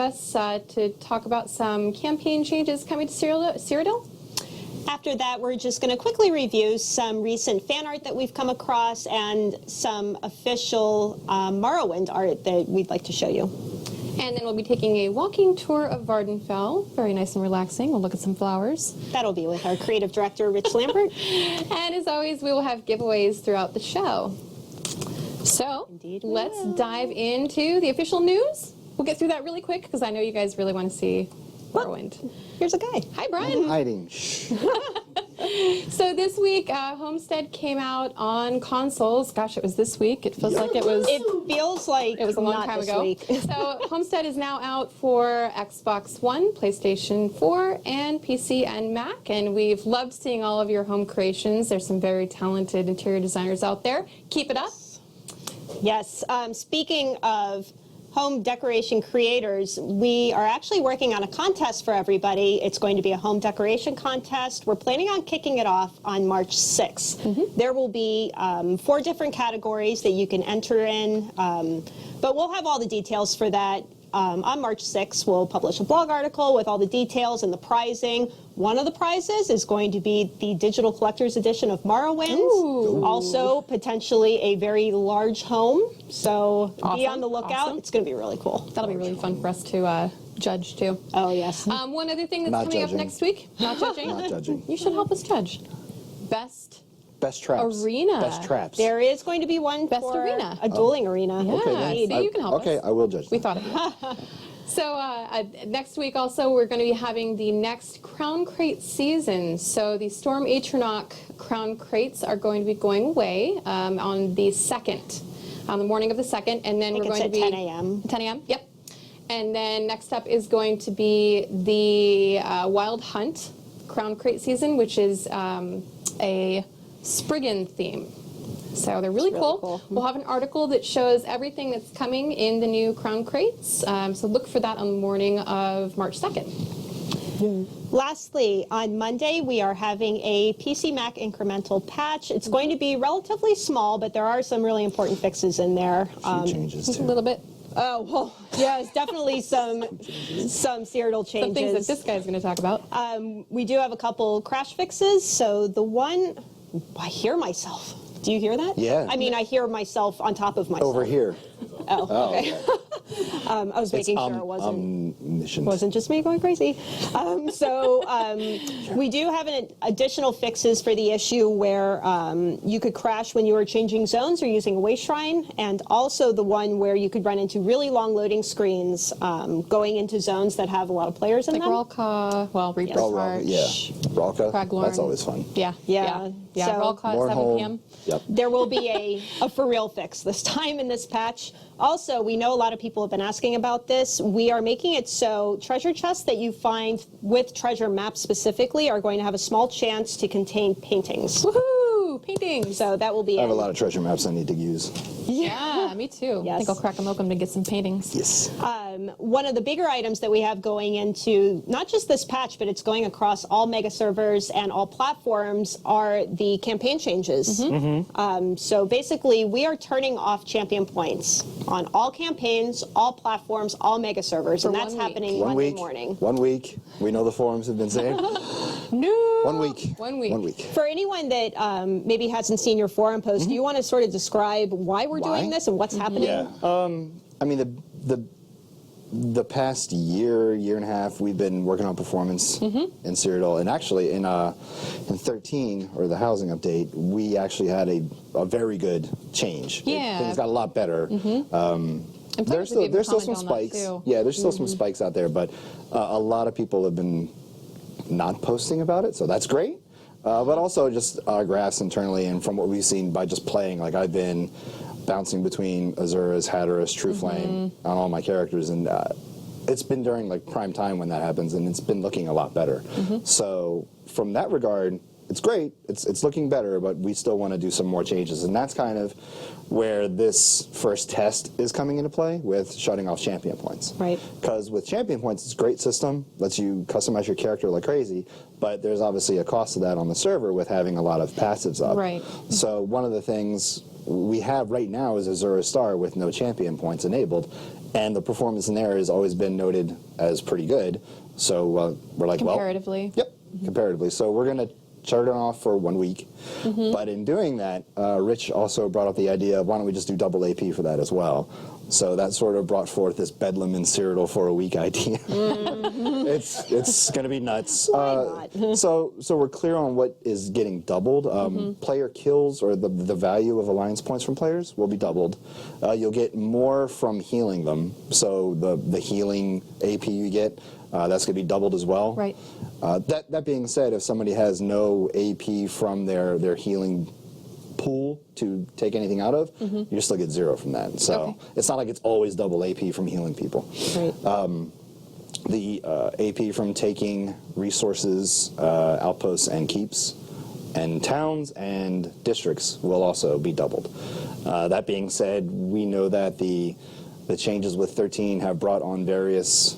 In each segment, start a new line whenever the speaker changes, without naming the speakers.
us to talk about some campaign changes coming to Cyrodiil.
After that, we're just going to quickly review some recent fan art that we've come across and some official Morrowind art that we'd like to show you.
And then we'll be taking a walking tour of Vardenfell. Very nice and relaxing. We'll look at some flowers.
That'll be with our creative director, Rich Lambert.
And as always, we will have giveaways throughout the show. So let's dive into the official news. We'll get through that really quick because I know you guys really want to see Morrowind.
Here's a guy.
Hi, Brian.
I'm hiding.
So this week, Homestead came out on consoles. Gosh, it was this week. It feels like it was.
It feels like
it was a long
not
time
this
ago.
Week.
So Homestead is now out for Xbox One, PlayStation 4, and PC and Mac. And we've loved seeing all of your home creations. There's some very talented interior designers out there. Keep it up.
Yes. Speaking of home decoration creators, we are actually working on a contest for everybody. It's going to be a home decoration contest. We're planning on kicking it off on March 6th. There will be 4 different categories that you can enter in, but we'll have all the details for that. On March 6th, we'll publish a blog article with all the details and the prizing. One of the prizes is going to be the digital collector's edition of Morrowind. Ooh. Also, potentially a very large home. So be on the lookout.
Awesome.
It's going to be really cool.
That'll be really fun for us to judge, too.
Oh, yes.
One other thing that's coming up next week. Not judging?
Not judging.
You should help us judge.
Best traps.
Arena.
Best traps.
There is going to be one
Best
for
arena.
a dueling arena.
Yeah,
Okay,
see, you can help us.
Okay, I will judge.
We thought of it. So next week also we're going to be having the next Crown Crate season. So the Storm Atronach Crown Crates are going to be going away on the 2nd, on the morning of the 2nd, and then we're going to be
10 a.m.
10 a.m. Yep. And then next up is going to be the Wild Hunt Crown Crate season, which is a Spriggan theme. So they're really cool. We'll have an article that shows everything that's coming in the new Crown Crates. So look for that on the morning of March 2nd.
Lastly, on Monday, we are having a PC Mac incremental patch. It's going to be relatively small, but there are some really important fixes in there.
Changes
Just
too.
a little bit.
Oh, well, yes, definitely some Cyrodiil changes.
Some things that this guy's going to talk about.
We do have a couple crash fixes. So the one, I hear myself. Do you hear that?
Yeah.
I mean, I hear myself on top of myself.
Over here.
Oh, okay. I was making sure it wasn't just me going crazy. We do have additional fixes for the issue where you could crash when you were changing zones or using a way shrine, and also the one where you could run into really long loading screens going into zones that have a lot of players in
like
them.
Ralka, well, Reaper's March.
Yeah. Ralka.
Craglorn.
That's always fun.
Yeah.
Yeah.
So, Ralka at 7 p.m.
Yep.
There will be a for real fix this time in this patch. Also, we know a lot of people have been asking about this. We are making it so treasure chests that you find with treasure maps specifically are going to have a small chance to contain paintings.
Woohoo! Paintings.
So that will be
I have a lot of treasure maps I need to use.
Yeah, me too.
Yes.
I think I'll crack them open to get some paintings.
Yes.
One of the bigger items that we have going into, not just this patch, but it's going across all mega servers and all platforms, are the campaign changes. So basically, we are turning off champion points on all campaigns, all platforms, all mega servers, and that's happening Monday morning.
1 week. We know the forums have been saying.
No.
1 week.
1 week.
1 week.
For anyone that maybe hasn't seen your forum post, do you want to sort of describe why we're doing this and what's happening?
Yeah. I mean, the past year and a half, we've been working on performance in Cyrodiil, and actually in 13, or the housing update, we actually had a very good change.
Yeah.
Things got a lot better. There's still some spikes. Yeah, there's still some spikes out there, but a lot of people have been not posting about it, so that's great. But also just our graphs internally, and from what we've seen by just playing, like I've been bouncing between Azura's, Hatteras, True Flame on all my characters, and it's been during like prime time when that happens, and it's been looking a lot better. So from that regard, it's great, it's looking better, but we still want to do some more changes. And that's kind of where this first test is coming into play with shutting off champion points.
Right.
Because with champion points, it's a great system, lets you customize your character like crazy, but there's obviously a cost to that on the server with having a lot of passives up.
Right.
So one of the things we have right now is Azura Star with no champion points enabled, and the performance in there has always been noted as pretty good. So we're like,
comparatively.
well, yep, comparatively. So we're going to shut it off for 1 week. But in doing that, Rich also brought up the idea of why don't we just do double AP for that as well. So that sort of brought forth this Bedlam in Cyrodiil for a week idea. It's going to be nuts.
Why not?
So we're clear on what is getting doubled. Player kills, or the value of alliance points from players, will be doubled. You'll get more from healing them. So the healing AP you get, that's going to be doubled as well.
Right.
That being said, if somebody has no AP from their healing pool to take anything out of, you still get 0 from that. So it's not like it's always double AP from healing people.
Right.
The AP from taking resources, outposts, and keeps, and towns and districts will also be doubled. That being said, we know that the changes with 13 have brought on various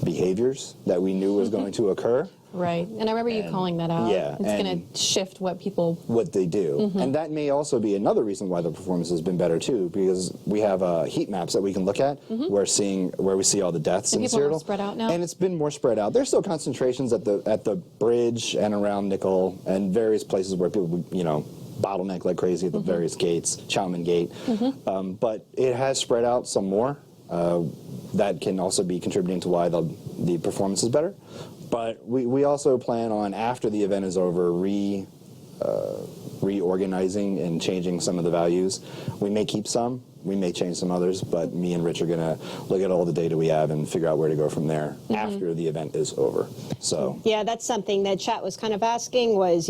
behaviors that we knew was going to occur.
Right. And I remember you calling that out.
Yeah,
It's going to shift what people...
What they do. And that may also be another reason why the performance has been better too, because we have heat maps that we can look at where we see all the deaths in
people are
Cyrodiil.
spread out now?
And it's been more spread out. There's still concentrations at the bridge and around Nickel and various places where people, bottleneck like crazy at the various gates, Chowman Gate. But it has spread out some more. That can also be contributing to why the performance is better. But we also plan on, after the event is over, reorganizing and changing some of the values. We may keep some, we may change some others, but me and Rich are going to look at all the data we have and figure out where to go from there after the event is over. So
Yeah, that's something that chat was kind of asking was,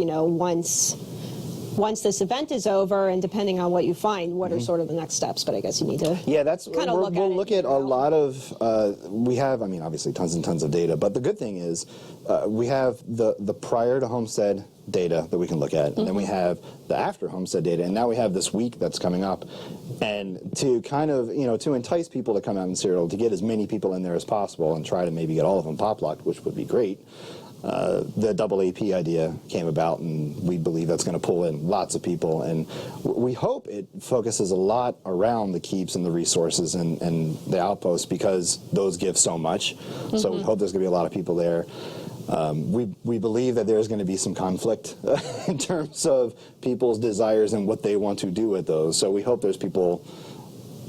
once this event is over, and depending on what you find, what are sort of the next steps? But I guess you need to kind of
we'll look at a lot of, we have, obviously tons and tons of data, but the good thing is we have the prior to Homestead data that we can look at, and then we have the after Homestead data, and now we have this week that's coming up. And to kind of, to entice people to come out in Cyrodiil, to get as many people in there as possible and try to maybe get all of them pop-locked, which would be great. The double AP idea came about, and we believe that's going to pull in lots of people, and we hope it focuses a lot around the keeps and the resources and the outposts, because those give so much. So we hope there's going to be a lot of people there. We believe that there's going to be some conflict in terms of people's desires and what they want to do with those. So we hope there's people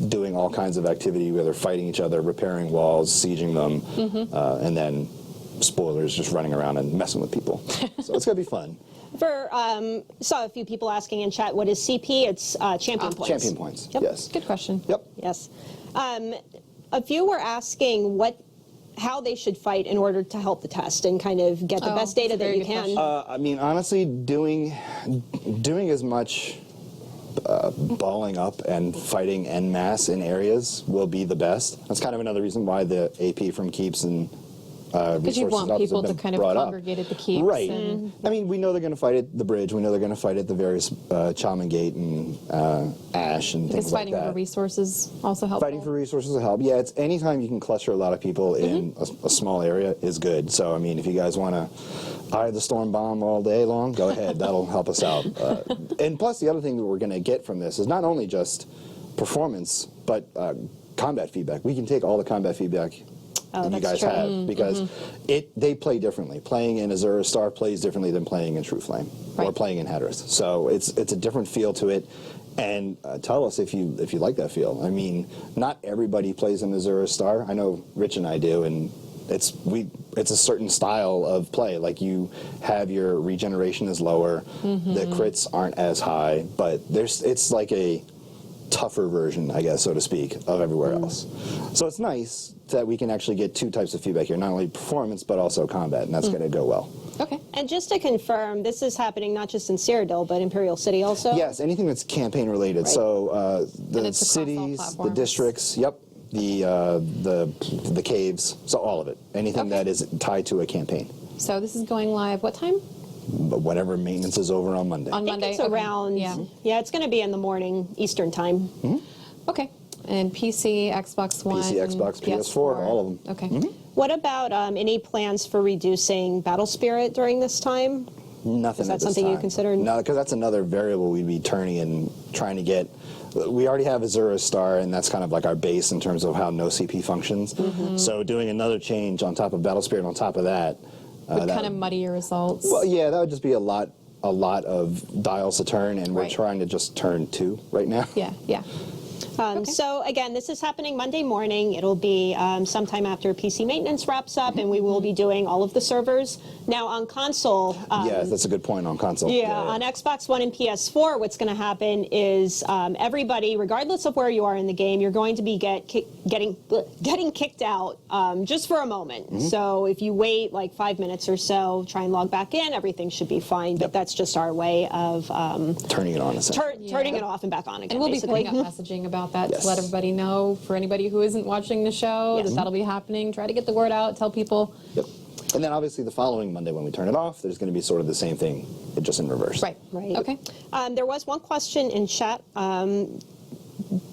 doing all kinds of activity, whether fighting each other, repairing walls, sieging them, and then spoilers, just running around and messing with people. So it's going to be fun.
Saw a few people asking in chat, what is CP? It's champion points.
Champion points,
Yep.
yes.
Good question.
Yep.
Yes. A few were asking how they should fight in order to help the test and kind of get the best data that you can.
Honestly, doing as much balling up and fighting en masse in areas will be the best. That's kind of another reason why the AP from keeps and
because you want people to kind of congregate at the keeps.
Right. We know they're going to fight at the bridge. We know they're going to fight at the various Chowman Gate and Ash and things like that.
Fighting for resources also helpful.
Fighting for resources will help. Yeah, it's anytime you can cluster a lot of people in a small area is good. So, if you guys want to eye the storm bomb all day long, go ahead. That'll help us out. And plus, the other thing that we're going to get from this is not only just performance, but combat feedback. We can take all the combat feedback that you guys have, because they play differently. Playing in Azura Star plays differently than playing in True Flame or playing in Hatteras. So it's a different feel to it. And tell us if you like that feel. Not everybody plays in Azura Star. I know Rich and I do, and it's a certain style of play. Like, you have your regeneration is lower, the crits aren't as high, but it's like a tougher version, I guess, so to speak, of everywhere else. So it's nice that we can actually get two types of feedback here, not only performance, but also combat, and that's going to go well.
Okay. And just to confirm, this is happening not just in Cyrodiil, but Imperial City also?
Yes, anything that's campaign related. Right. So the cities, the districts, the caves, so all of it. Anything that is tied to a campaign.
So this is going live what time?
whatever maintenance is over on Monday.
On
I think
Monday?
it's
Okay.
around,
Yeah.
it's going to be in the morning, Eastern time.
Okay. And PC, Xbox One,
PC, Xbox, PS4, all of them.
Okay.
What about any plans for reducing battle spirit during this time?
Nothing.
Is that
at this
something you
time.
considered?
No, because that's another variable we'd be turning and trying to get. We already have Azura Star, and that's kind of like our base in terms of how no CP functions. So doing another change on top of Battle Spirit on top of that.
Would kind of muddy your results.
Well, yeah, that would just be a lot of dials to turn, and we're
Right.
trying to just turn 2 right now.
Yeah, yeah.
So again, this is happening Monday morning. It'll be sometime after PC maintenance wraps up, and we will be doing all of the servers. Now on console,
Yes, that's a good point on console.
on Xbox One and PS4, what's going to happen is everybody, regardless of where you are in the game, you're going to be getting kicked out just for a moment. So if you wait like 5 minutes or so, try and log back in, everything should be fine. But that's just our way of
Turning it on. essentially.
turning it off and back on again.
And we'll
basically.
be putting up messaging about that
Yes.
to let everybody know. For anybody who isn't watching the show,
Yes.
that'll be happening. Try to get the word out. Tell people.
Yep. And then obviously the following Monday when we turn it off, there's going to be sort of the same thing, just in reverse.
Right.
Right.
Okay.
There was one question in chat.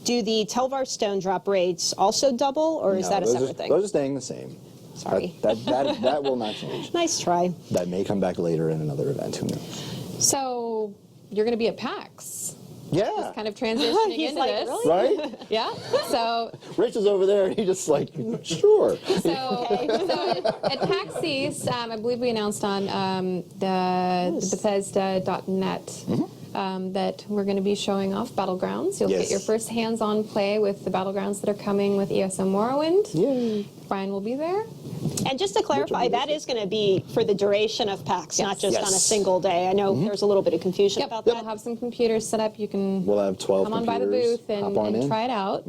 Do the Telvar stone drop rates also double, or is
No,
that a
those
separate
are,
thing?
Those are staying the same.
Sorry.
That will not change.
Nice try.
That may come back later in another event. Who knows?
So you're going to be at PAX.
Yeah.
Kind of transitioning
He's
into
like,
this.
really?
Right?
Yeah. So
Rich is over there, and he just like, sure.
So at PAX East, I believe we announced on the Bethesda.net that we're going to be showing off Battlegrounds. You'll
Yes.
get your first hands-on play with the Battlegrounds that are coming with ESO Morrowind.
Yay.
Brian will be there.
And just to clarify, that is going to be for the duration of PAX, not just
Yes.
on a single day. I know there's a little bit of confusion
Yep,
about
we'll
that.
have some computers set up. You can
We'll have 12
come on by the
computers,
booth
hop on
and
in.
try it out.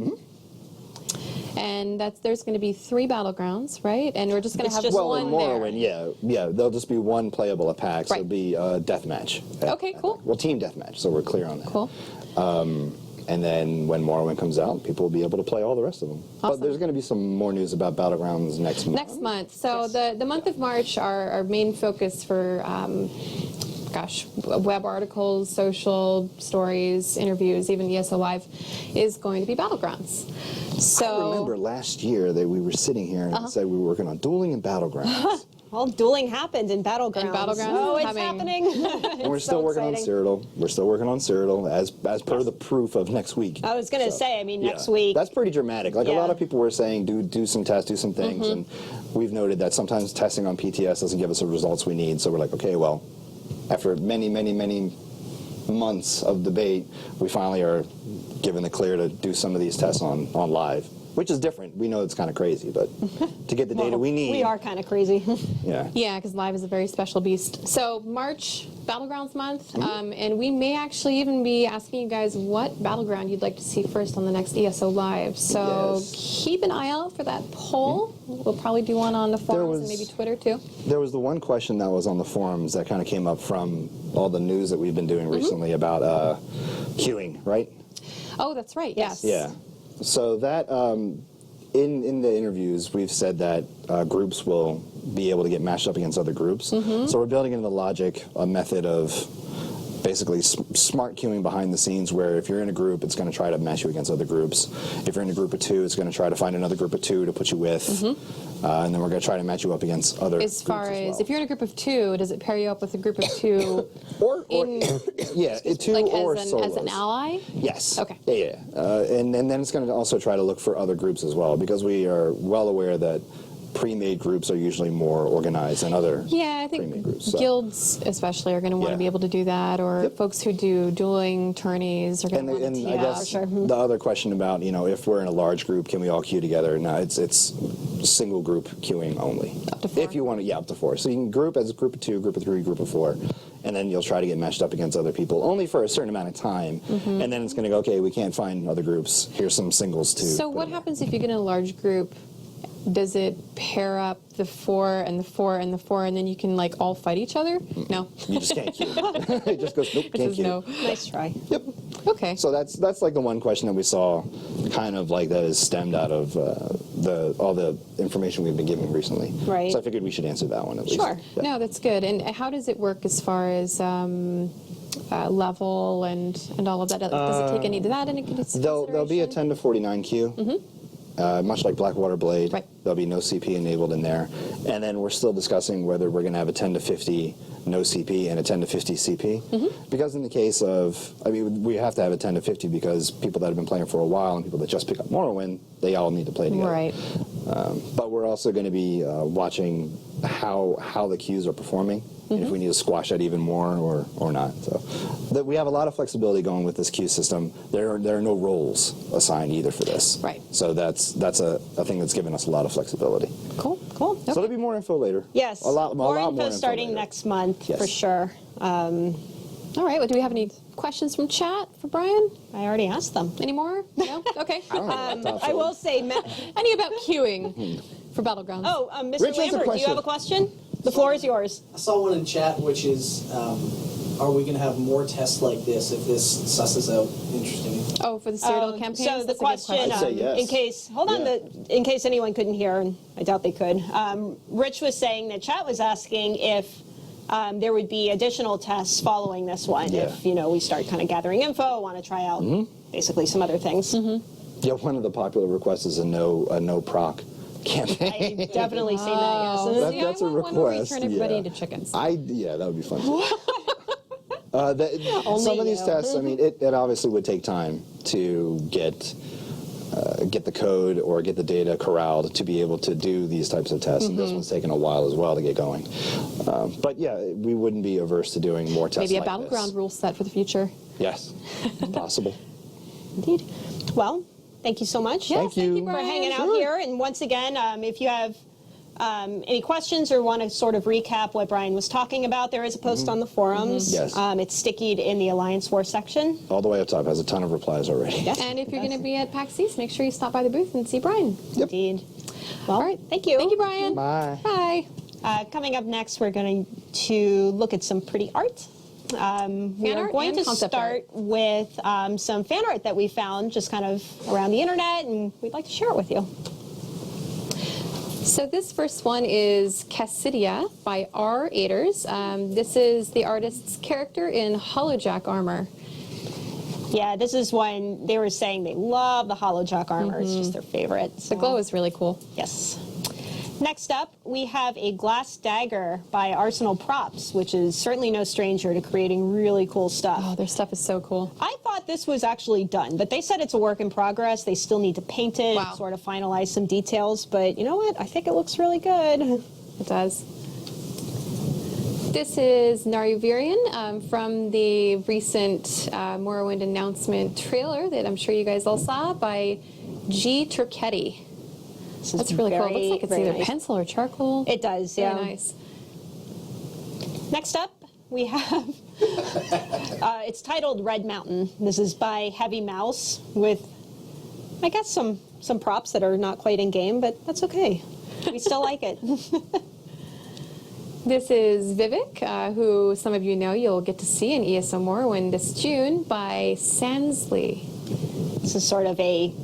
And there's going to be 3 Battlegrounds, right? And we're just going to have
just
one
in
there.
Morrowind, yeah, there'll just be one playable at PAX.
Right.
It'll be a deathmatch.
Okay, cool.
Well, team deathmatch, so we're clear on that.
Cool.
And then when Morrowind comes out, people will be able to play all the rest of them. But
Awesome.
there's going to be some more news about Battlegrounds next month.
Next month. So the month of March, our main focus for, web articles, social stories, interviews, even ESO Live, is going to be Battlegrounds. So
I remember last year that we were sitting here and said we were working on dueling and Battlegrounds.
Well, dueling happened in Battlegrounds.
And Battlegrounds
oh,
is
it's
coming.
happening.
And we're still working on
exciting.
Cyrodiil. We're still working on Cyrodiil as per the proof of next week.
I was going to say, I mean,
Yeah.
next week.
That's pretty dramatic. Like a
Yeah.
lot of people were saying, do some tests, do some things, and we've noted that sometimes testing on PTS doesn't give us the results we need. So we're like, okay, well, after many, many, many months of debate, we finally are given the clear to do some of these tests on live, which is different. We know it's kind of crazy, but to get the data we need.
We are kind of crazy.
Yeah.
yeah, because Live is a very special beast. So March, Battlegrounds month, and we may actually even be asking you guys what Battleground you'd like to see first on the next ESO Live. So
Yes.
keep an eye out for that poll. We'll probably do one on the forums and
was-
maybe Twitter too.
There was the one question that was on the forums that kind of came up from all the news that we've been doing recently about queuing, right?
Oh, that's right. Yes.
Yeah. So that in the interviews, we've said that groups will be able to get matched up against other groups. So we're building into the logic a method of basically smart queuing behind the scenes, where if you're in a group, it's going to try to match you against other groups. If you're in a group of 2, it's going to try to find another group of 2 to put you with, and then we're going to try to match you up against other.
As far
groups
as
well.
if you're in a group of 2, does it pair you up with a group of 2
or
in
yeah, 2
like
or
as
solos.
an ally?
Yes.
Okay.
Yeah. And then it's going to also try to look for other groups as well, because we are well aware that pre-made groups are usually more organized than other
Yeah, I
pre-made
think
groups. So.
guilds especially are going to want to
Yeah.
be able to do that, or
Yep.
folks who do dueling tourneys are going
And,
to want to
and
tee
I
up.
guess
sure.
the other question about, if we're in a large group, can we all queue together? No, it's single group queuing only.
Up to 4.
If you want to, up to 4. So you can group as a group of 2, group of 3, group of 4, and then you'll try to get matched up against other people, only for a certain amount of time. And then it's going to go, okay, we can't find other groups. Here's some singles too.
So what happens if you get in a large group? Does it pair up the 4 and the 4 and the 4, and then you can like all fight each other? No.
You just can't queue. It just goes, nope,
It
can't
says
queue.
no.
Nice try.
Yep.
Okay.
So that's like the one question that we saw kind of like that is stemmed out of all the information we've been giving recently.
Right.
So I figured we should answer that one at least.
Sure.
Yeah.
No, that's good. And how does it work as far as level and all of that? Does it take any of that into consideration?
There'll be a 10 to 49 queue. Much like Blackwater Blade,
Right.
there'll be no CP enabled in there. And then we're still discussing whether we're going to have a 10 to 50 no CP and a 10 to 50 CP. Because in the case of, I mean, we have to have a 10 to 50 because people that have been playing for a while and people that just pick up Morrowind, they all need to play together.
Right.
But we're also going to be watching how the queues are performing. And if we need to squash that even more or not. So we have a lot of flexibility going with this queue system. There are no roles assigned either for this.
Right.
So that's a thing that's given us a lot of flexibility.
Cool.
Cool.
So there'll be more info later.
Yes.
A lot
more
more
info starting
later.
next month,
Yes.
for sure.
All right. Well, do we have any questions from chat for Brian?
I already asked them.
Any more? No? Okay.
I don't know what top
I
shows.
will say,
Any about queuing for Battlegrounds?
oh, Mr.
Rich has a
Lambert, do you have a question? The floor is yours.
I saw one in chat, which is, are we going to have more tests like this if this susses out interesting?
Oh, for the Cyrodiil campaign?
So the question,
I'd say yes.
in case, hold on,
Yeah.
in case anyone couldn't hear, and I doubt they could, Rich was saying that chat was asking if there would be additional tests following this one,
Yeah.
if we start kind of gathering info, want to try out basically some other things.
Yeah, one of the popular requests is a no proc campaign.
I definitely seen that.
Oh,
Yes.
That-
see,
that's
I
a
want one where we
request,
turn everybody
yeah.
into chickens.
Yeah, that would be fun. Some of these
you.
tests, I mean, it obviously would take time to get the code or get the data corralled to be able to do these types of tests. And this one's taken a while as well to get going. But yeah, we wouldn't be averse to doing more tests
Maybe a
like
Battleground
this.
rule set for the future.
Yes, possible.
Indeed. Well, thank you so much.
Yes,
Thank you.
For
Brian.
hanging out
Sure.
here. And once again, if you have any questions or want to sort of recap what Brian was talking about, there is a post on the forums.
Yes.
It's stickied in the Alliance War section.
All the way up top has a ton of replies already.
Yes.
And if you're going to be at PAX East, make sure you stop by the booth and see Brian.
Yep.
Indeed. Well,
All right.
thank you.
Thank you, Brian.
Bye.
Bye.
Coming up next, we're going to look at some pretty art. We
Fan
are
art
going
and
to
concept
start with some fan art that we found just kind of around the internet, and we'd like to share it with you.
So this first one is Cassidia by R. Aders. This is the artist's character in Hollowjack armor.
Yeah, this is one they were saying they love the Hollowjack armor. It's just their favorite.
The glow is really cool.
Yes. Next up, we have a glass dagger by Arsenal Props, which is certainly no stranger to creating really cool stuff.
Oh, their stuff is so cool.
I thought this was actually done, but they said it's a work in progress. They still need to paint it,
Wow.
sort of finalize some details. But you know what? I think it looks really good.
It does. This is Naruvirian from the recent Morrowind announcement trailer that I'm sure you guys all saw by G. Turchetti.
This is
That's really cool. It
very,
looks like it's
very
either
nice.
pencil or charcoal.
It does,
Very
yeah.
nice.
Next up, we have, it's titled Red Mountain. This is by Heavy Mouse with, I guess, some props that are not quite in game, but that's okay. We still like it.
This is Vivek, who some of you know you'll get to see in ESO Morrowind this June by Sansley.
This is sort of a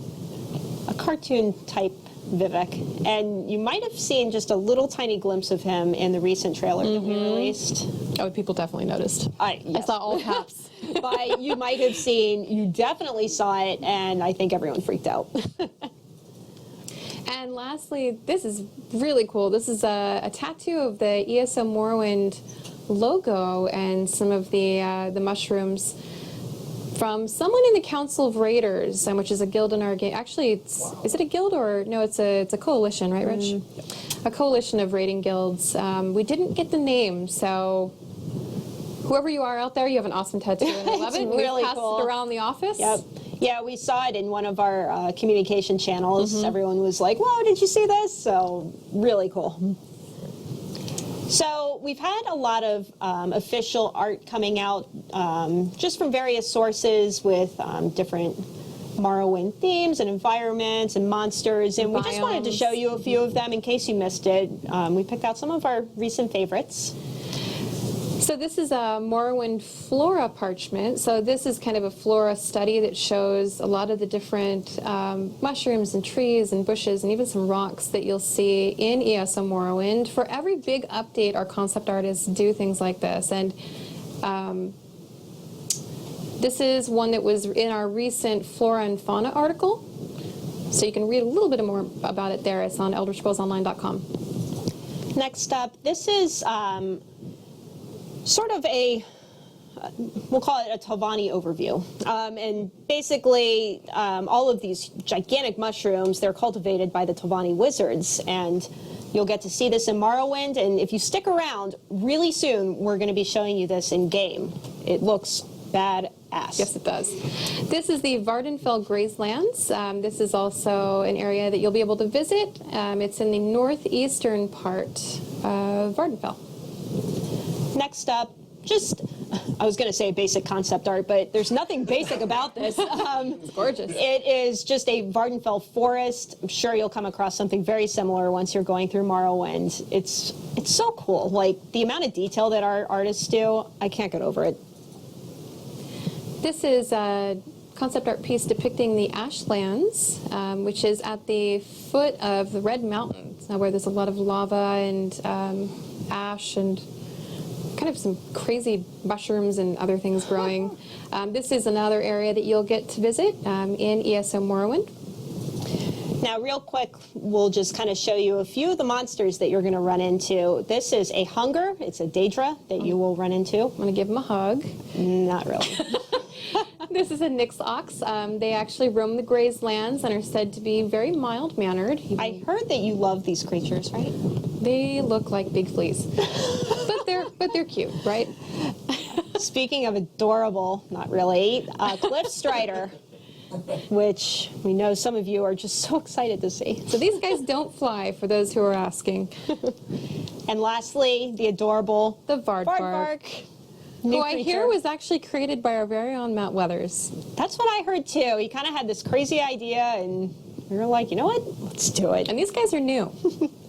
cartoon type Vivek, and you might have seen just a little tiny glimpse of him in the recent trailer that we released.
Oh, people definitely noticed. I
Yes.
saw all caps.
But you might have seen, you definitely saw it, and I think everyone freaked out.
And lastly, this is really cool. This is a tattoo of the ESO Morrowind logo and some of the mushrooms from someone in the Council of Raiders, which is a guild in our game. Actually, is it a guild or no? It's a coalition, right, Rich? A coalition of raiding guilds. We didn't get the name, so whoever you are out there, you have an awesome tattoo, and I love it.
really
We passed
cool.
it around the office.
Yep. Yeah, we saw it in one of our communication channels. Everyone was like, whoa, did you see this? So, really cool. So, we've had a lot of official art coming out just from various sources with different Morrowind themes and environments and monsters. And we just wanted to
Biomes.
show you a few of them in case you missed it. We picked out some of our recent favorites.
So this is a Morrowind flora parchment. So this is kind of a flora study that shows a lot of the different mushrooms and trees and bushes and even some rocks that you'll see in ESO Morrowind. For every big update, our concept artists do things like this. And this is one that was in our recent Flora and Fauna article. So you can read a little bit more about it there. It's on elderscrollsonline.com.
Next up, this is sort of a, we'll call it a Tavani overview. And basically, all of these gigantic mushrooms, they're cultivated by the Tavani wizards. And you'll get to see this in Morrowind. And if you stick around, really soon, we're going to be showing you this in game. It looks badass.
Yes, it does. This is the Vardenfell Grazelands. This is also an area that you'll be able to visit. It's in the northeastern part of Vardenfell.
Next up, just, I was going to say basic concept art, but there's nothing basic about this.
It's gorgeous.
It is just a Vardenfell forest. I'm sure you'll come across something very similar once you're going through Morrowind. It's so cool. Like, the amount of detail that our artists do, I can't get over it.
This is a concept art piece depicting the Ashlands, which is at the foot of the Red Mountains, where there's a lot of lava and ash and kind of some crazy mushrooms and other things growing. This is another area that you'll get to visit in ESO Morrowind.
Now, real quick, we'll just kind of show you a few of the monsters that you're going to run into. This is a Hunger. It's a Daedra that you will run into.
I'm going to give him a hug.
Not really.
This is a Nyx Ox. They actually roam the Grazelands and are said to be very mild-mannered.
I heard that you love these creatures, right?
They look like big fleas, but they're cute, right?
Speaking of adorable, not really, Cliff Strider, which we know some of you are just so excited to see.
So these guys don't fly, for those who are asking.
And lastly, the adorable
The Vardbark,
New
who I hear
creature.
was actually created by our very own Matt Weathers.
That's what I heard too. He kind of had this crazy idea, and we were like, you know what? Let's do it.
And these guys are new.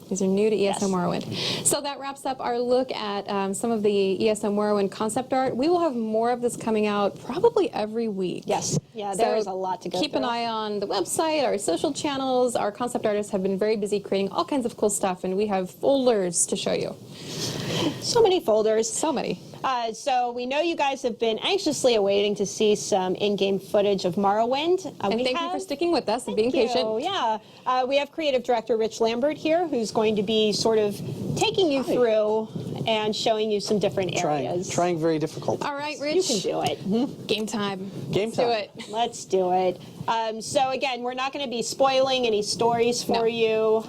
These are new to ESO
Yes.
Morrowind. So that wraps up our look at some of the ESO Morrowind concept art. We will have more of this coming out probably every week.
Yes. Yeah, there is a lot to go
Keep an
through.
eye on the website, our social channels. Our concept artists have been very busy creating all kinds of cool stuff, and we have folders to show you.
So many folders.
So many.
So we know you guys have been anxiously awaiting to see some in-game footage of Morrowind.
And thank you for sticking with us and being patient.
Yeah. We have creative director Rich Lambert here, who's going to be sort of taking you through and showing you some different areas.
Trying very difficult.
All right, Rich.
You can do it.
Game time.
Game
Let's
time.
do it.
Let's do it. So again, we're not going to be spoiling any stories for
No.
you.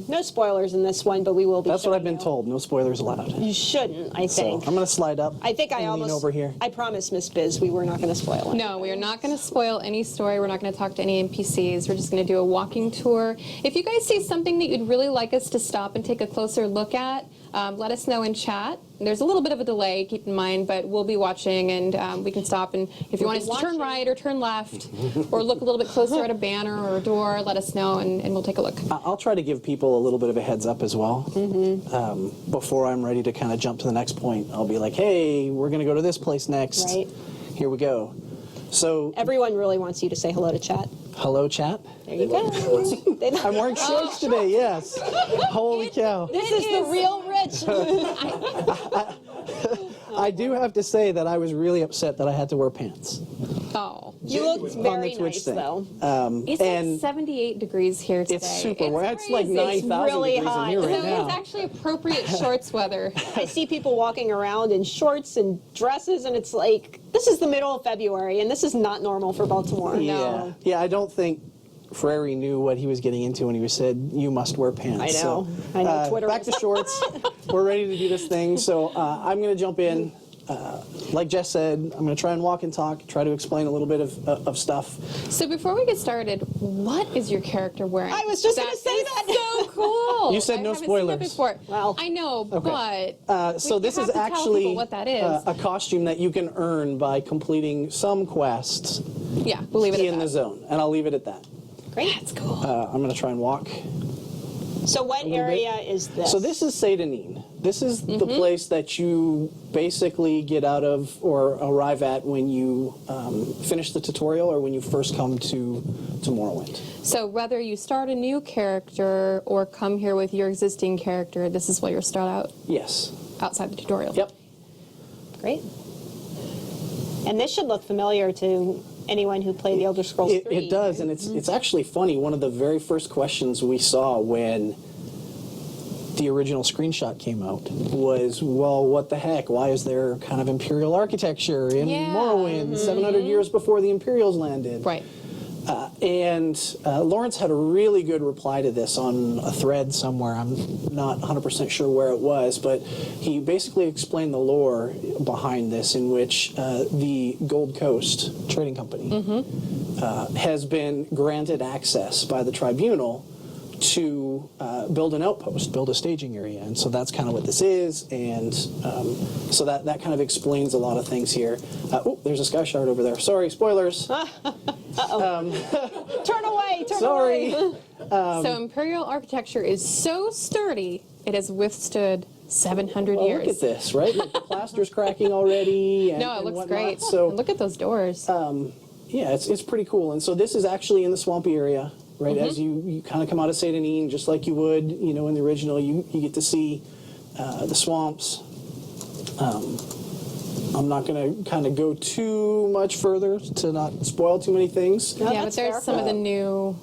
No spoilers in this one, but we will be.
That's what I've
showing
been
you.
told. No spoilers allowed.
You shouldn't, I
So
think.
I'm going to slide up.
I think I
and lean
almost
over here.
I promised Miss Biz we were not going to spoil it.
No, we are not going to spoil any story. We're not going to talk to any NPCs. We're just going to do a walking tour. If you guys see something that you'd really like us to stop and take a closer look at, let us know in chat. There's a little bit of a delay, keep in mind, but we'll be watching, and we can stop. And if you want us to turn right or turn left or look a little bit closer at a banner or a door, let us know, and we'll take a look.
I'll try to give people a little bit of a heads up as well. Before I'm ready to kind of jump to the next point, I'll be like, hey, we're going to go to this place next.
Right.
Here we go. So,
Everyone really wants you to say hello to chat.
hello, chat.
There you go.
I'm wearing shorts today, yes. Holy cow.
This is the real Rich.
I do have to say that I was really upset that I had to wear pants
Oh.
You look
on
very
the Twitch
nice,
thing.
though.
It's
and
like 78 degrees here today.
it's super warm. It's like
crazy.
9,000
really
degrees
hot.
in here
So
right
it's
now.
actually appropriate shorts weather.
I see people walking around in shorts and dresses, and it's like, this is the middle of February, and this is not normal for Baltimore.
Yeah, yeah. I don't think Frary knew what he was getting into when he said, "You must wear pants."
I know.
So,
I know. Twitter
back to shorts. We're ready to do this thing. So I'm going to jump in. Like Jess said, I'm going to try and walk and talk. Try to explain a little bit of stuff.
So before we get started, what is your character wearing?
I was just going to say that.
So cool.
You said no
I haven't seen that
spoilers.
before.
Well,
I know,
okay.
but
So
we
this
have
is
to tell
actually
people what that is.
a costume that you can earn by completing some quests
Yeah, we'll leave it
in
at
the
that.
zone, and I'll leave it at that.
Great.
That's cool.
I'm going to try and walk
So what area is this?
So this is Cyrodiil. This is the place that you basically get out of or arrive at when you finish the tutorial or when you first come to Morrowind.
So whether you start a new character or come here with your existing character, this is where you'll start out
Yes.
outside the tutorial.
Yep.
Great. And this should look familiar to anyone who played the Elder Scrolls 3.
It does, and it's actually funny. One of the very first questions we saw when the original screenshot came out was, well, what the heck? Why is there kind of Imperial architecture in Morrowind 700 years before the Imperials landed?
Right.
And Lawrence had a really good reply to this on a thread somewhere. I'm not 100% sure where it was, but he basically explained the lore behind this, in which the Gold Coast Trading Company has been granted access by the Tribunal to build an outpost, build a staging area. And so that's kind of what this is, and so that kind of explains a lot of things here. Oh, there's a sky shard over there. Sorry, spoilers.
Turn away, turn
Sorry.
away.
So Imperial architecture is so sturdy, it has withstood 700
Well,
years.
look at this, right? Like the plaster's cracking already. And,
No, it
and
looks
whatnot.
great.
So
And look at those doors.
yeah, it's pretty cool. And so this is actually in the swampy area, right? As you kind of come out of Cyrodiil, just like you would, in the original, you get to see the swamps. I'm not going to kind of go too much further to not spoil too many things.
No,
yeah, but
that's
there's
fair.
some of the new.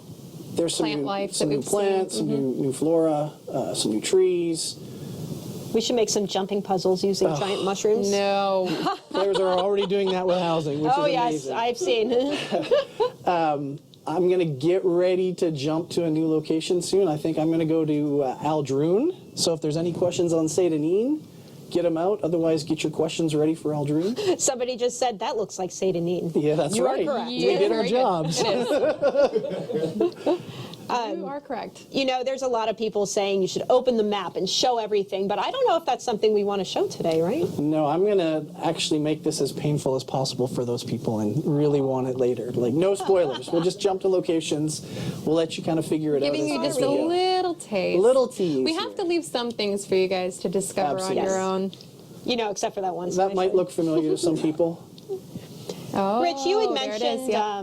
There's some
Plant
new,
life
some
that
new
we've
plants,
seen.
some new flora, some new trees.
We should make some jumping puzzles using giant mushrooms.
No.
Players are already doing that with housing, which
Oh,
is
yes,
amazing.
I've seen.
I'm going to get ready to jump to a new location soon. I think I'm going to go to Aldrune. So if there's any questions on Cyrodiil, get them out. Otherwise, get your questions ready for Aldrune.
Somebody just said that looks like Cyrodiil.
Yeah, that's
You are
right.
correct.
We did our
very good.
jobs.
It is. You are correct.
There's a lot of people saying you should open the map and show everything, but I don't know if that's something we want to show today, right?
No, I'm going to actually make this as painful as possible for those people and really want it later. Like, no spoilers. We'll just jump to locations. We'll let you kind of figure it out.
Giving
as
you
the
just a
video.
little taste.
Little tease.
We have to leave some things for you guys to discover on
Absolutely.
your
Yes.
own.
Except for that one.
That might look familiar to some people.
Oh,
Rich, you had
there it is,
mentioned
yeah.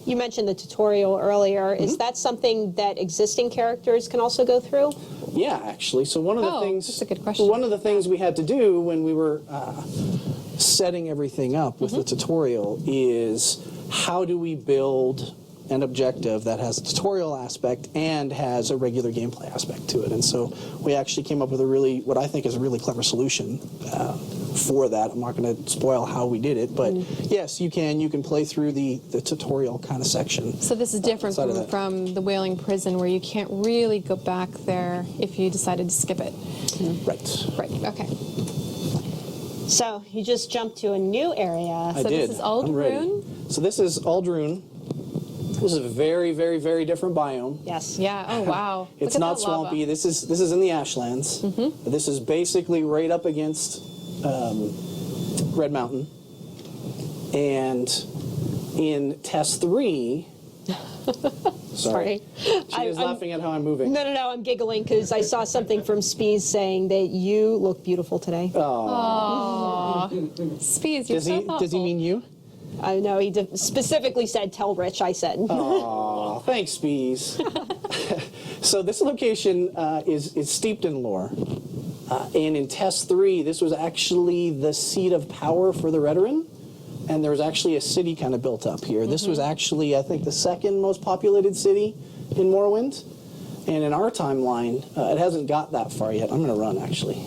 you mentioned the tutorial earlier. Is that something that existing characters can also go through?
Yeah, actually. So one of the
Oh,
things
that's a good question.
One of the things we had to do when we were setting everything up with the tutorial is how do we build an objective that has a tutorial aspect and has a regular gameplay aspect to it. And so we actually came up with what I think is a really clever solution for that. I'm not going to spoil how we did it, but yes, you can play through the tutorial kind of section.
So this is different
outside of that.
from the Wailing Prison, where you can't really go back there if you decided to skip it.
Right.
Right. Okay.
So you just jumped to a new area.
I
So
did.
this is
I'm ready.
Aldrune?
So this is Aldrune. This is a very, very, very different biome.
Yes.
Yeah. Oh wow.
It's
Look at
not
that lava.
swampy. This is in the Ashlands. This is basically right up against Red Mountain. And in Test 3...
Sorry.
She is laughing at how I'm moving.
No, I'm giggling because I saw something from Spees saying that you look beautiful today.
Aw. Spees, you're so thoughtful.
Does he mean you?
I know he specifically said, "Tell Rich," I said.
Aw, thanks, Bees. So this location is steeped in lore. And in Test 3, this was actually the seat of power for the Redoran. And there was actually a city kind of built up here. This was actually, I think, the second most populated city in Morrowind. And in our timeline, it hasn't got that far yet. I'm going to run, actually,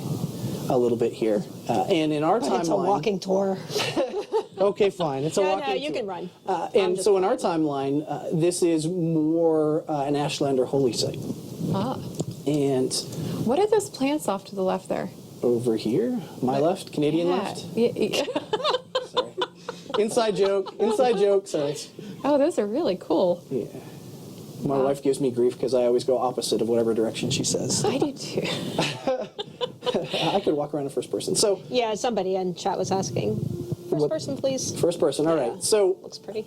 a little bit here. And in our timeline...
It's a walking tour.
Okay, fine. It's a
No,
walking
you
tour.
can run.
And so in our timeline, this is more an Ashlander holy site.
Ah.
And
What are those plants off to the left there?
over here, my left, Canadian left.
Yeah.
Sorry. Inside joke, sorry.
Oh, those are really cool.
Yeah. My wife gives me grief because I always go opposite of whatever direction she says.
I do too.
I could walk around in first person. So,
Yeah, somebody in chat was asking. First person, please.
first person, all right. So,
Looks pretty.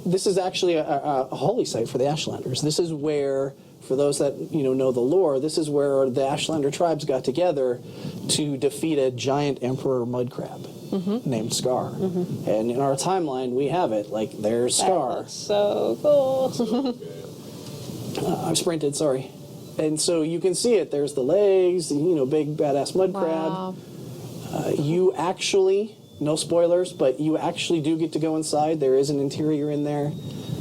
this is actually a holy site for the Ashlanders. This is where for those that know the lore, this is where the Ashlander tribes got together to defeat a giant emperor mud crab named Scar. And in our timeline, we have it. Like, there's Scar.
That's so cool.
I've sprinted, sorry. And so you can see it. There's the legs, big badass mud
Wow.
crab. You actually, no spoilers, but you actually do get to go inside. There is an interior in there.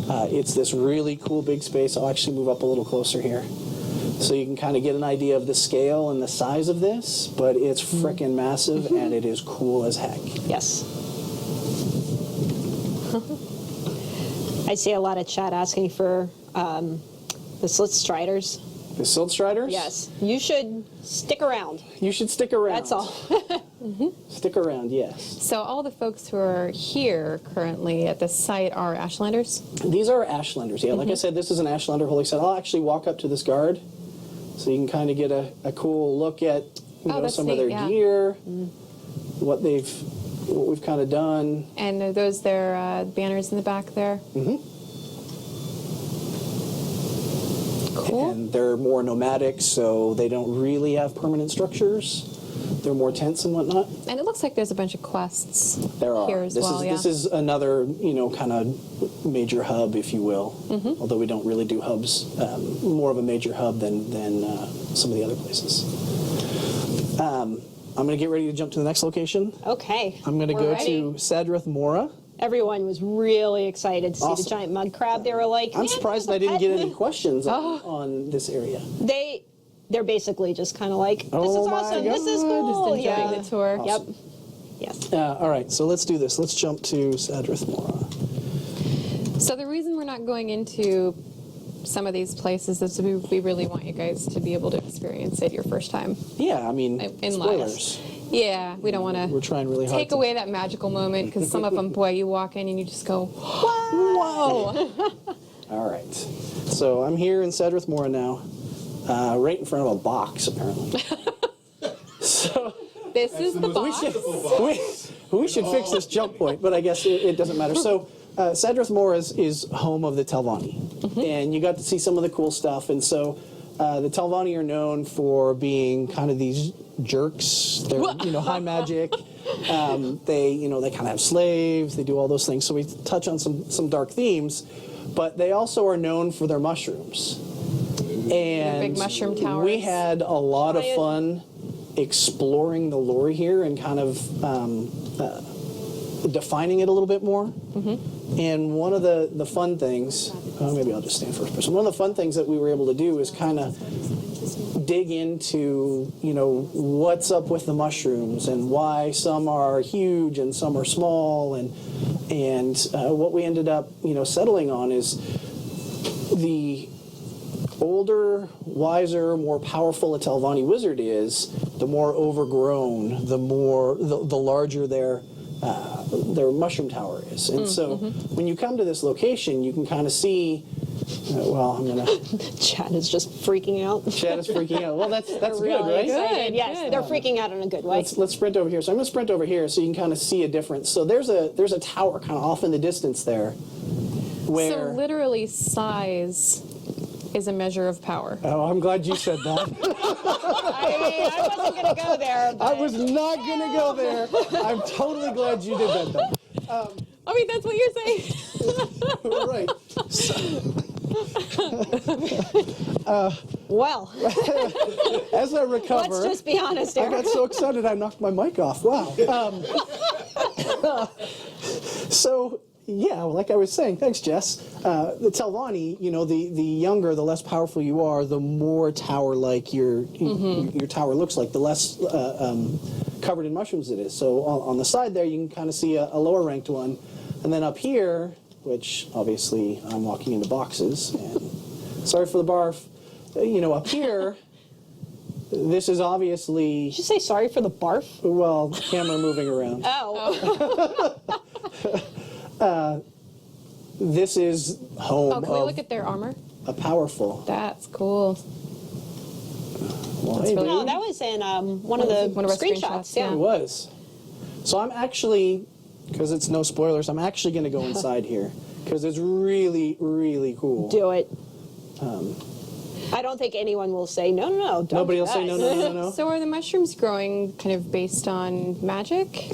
It's this really cool big space. I'll actually move up a little closer here. So you can kind of get an idea of the scale and the size of this, but it's frickin' massive and it is cool as heck.
Yes. I see a lot of chat asking for the Slit Striders.
The Silt Striders?
Yes. You should stick around.
You should stick around.
That's all.
Stick around, yes.
So all the folks who are here currently at the site are Ashlanders?
These are Ashlanders, yeah. Like I said, this is an Ashlander holy site. I'll actually walk up to this guard so you can kind of get a cool look at
that's
some
neat,
of their
yeah.
gear, what we've kind of done.
And are those their banners in the back there? Cool.
And they're more nomadic, so they don't really have permanent structures. They're more tents and whatnot.
And it looks like there's a bunch of quests
There are.
here as well, yeah.
This is another, kind of major hub, if you will. Although we don't really do hubs. More of a major hub than some of the other places. I'm going to get ready to jump to the next location.
Okay.
I'm going to
We're
go
ready.
to Sadrith Mora.
Everyone was really excited to see
Awesome.
the giant mud crab. They were like,
I'm
"Man,
surprised
there's
I
a
didn't
pet."
get any questions on this area.
They're basically just kind of like, this
Oh
is
my
awesome, this is
God.
cool.
Just enjoying the tour.
Yep. Yes.
All right, so let's do this. Let's jump to Sadrith Mora.
So the reason we're not going into some of these places is we really want you guys to be able to experience it your first time.
Yeah, I mean,
In
spoilers.
Yeah, we don't want
We're
to
trying really hard
take
to-
away that magical moment because some of them, boy, you walk in and you just go, whoa.
All right. So I'm here in Sadrith Mora now, right in front of a box, apparently. So
This is the box.
we should fix this jump point, but I guess it doesn't matter. So Sadrith Mora is home of the Telvanni, and you got to see some of the cool stuff. And so the Telvanni are known for being kind of these jerks. They're high magic. They kind of have slaves. They do all those things. So we touch on some dark themes, but they also are known for their mushrooms. And
big mushroom towers.
we had a lot of fun exploring the lore here and kind of defining it a little bit more. And one of the fun things, maybe I'll just stand first person. One of the fun things that we were able to do is kind of dig into, what's up with the mushrooms and why some are huge and some are small, and what we ended up, settling on is the older, wiser, more powerful a Telvanni wizard is, the more overgrown, the larger their mushroom tower is. And so when you come to this location, you can kind of see,
Chad is just freaking out.
Chad is freaking out. Well, that's good,
Really
right?
excited. Yes,
good.
they're freaking out in a good way.
Let's sprint over here. So I'm going to sprint over here so you can kind of see a difference. So there's a tower kind of off in the distance there, where.
So literally size is a measure of power.
Oh, I'm glad you said that.
I wasn't going to go there.
I
But
was not going to go there. I'm totally glad you did that, though.
I mean, that's what you're saying.
Right.
well,
As I recover,
let's just be honest
I
here.
got so excited I knocked my mic off. Wow. So, yeah, like I was saying, thanks, Jess. The Telvanni, the younger, the less powerful you are, the more tower-like your tower looks like, the less covered in mushrooms it is. So on the side there, you can kind of see a lower-ranked one. And then up here, which obviously I'm walking into boxes, and sorry for the barf, up here, this is obviously,
Did you say sorry for the barf?
well, camera moving around.
Oh.
This is home
Oh, can we
of
look at their armor?
a powerful.
That's cool.
Well,
That's
hey,
really
dude,
No, that was in one of the
One of our
screenshots.
screenshots,
Yeah.
it was. So I'm actually, because it's no spoilers, I'm actually going to go inside here because it's really, really cool.
Do it. I don't think anyone will say, no, don't
Nobody
do
will say
that.
no.
So are the mushrooms growing kind of based on magic?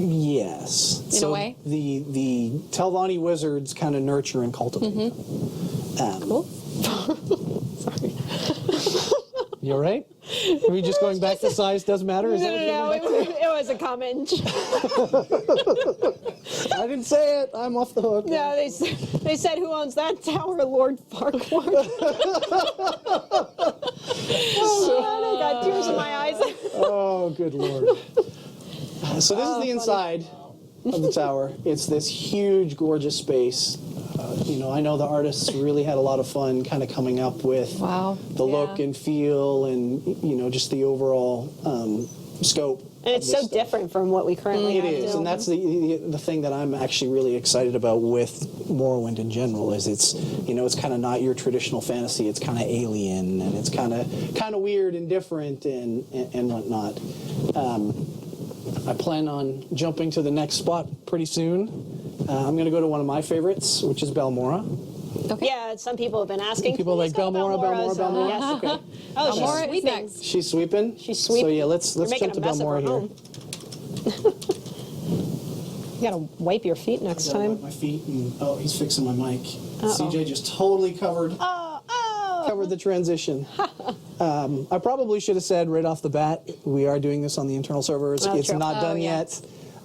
Yes.
In a way?
The Telvanni wizards kind of nurture and cultivate them.
Cool.
Sorry.
You all right? Are we just going back to size doesn't matter? Is that what you're going back
it was a comment.
to? I didn't say it. I'm off the hook.
No, they said, who owns that tower? Lord Farquhar. I got tears in my eyes.
Oh, good Lord. So this is the inside of the tower. It's this huge, gorgeous space. I know the artists really had a lot of fun kind of coming up with the look and feel and, just the overall scope.
And it's so different from what we currently have.
It is, and that's the thing that I'm actually really excited about with Morrowind in general is it's kind of not your traditional fantasy. It's kind of alien and it's kind of weird and different and whatnot. I plan on jumping to the next spot pretty soon. I'm going to go to one of my favorites, which is Balmora.
Okay.
Yeah, some people have been asking.
People are like Balmora.
Yes.
Okay.
Oh,
Balmora
she's
is
sweeping.
next.
She's sweeping?
She's sweeping.
So yeah, let's
You're
jump
making
to
a mess of
Balmora
her
here.
home. You gotta wipe your feet next time.
My feet and he's fixing my mic. CJ just totally covered the transition. I probably should have said right off the bat, we are doing this on the internal servers.
Oh,
It's
true.
not done
yeah.
yet.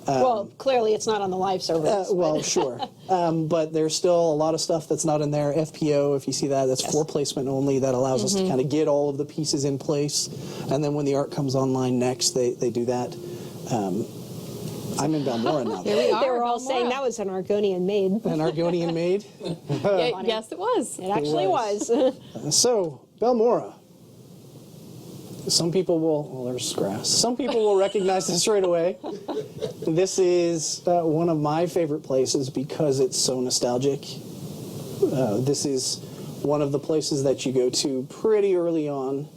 Well, clearly it's not on the live servers.
Well, sure. But there's still a lot of stuff that's not in there. FPO, if you see that, that's for placement only. That allows us to kind of get all of the pieces in place. And then when the art comes online next, they do that. I'm in Balmora now.
Here we are.
They were all
Balmora.
saying that was an Argonian maid.
An Argonian maid.
Yes, it was.
It actually was.
So, Balmora. Some people there's grass. Some people will recognize this right away. This is one of my favorite places because it's so nostalgic. This is one of the places that you go to pretty early on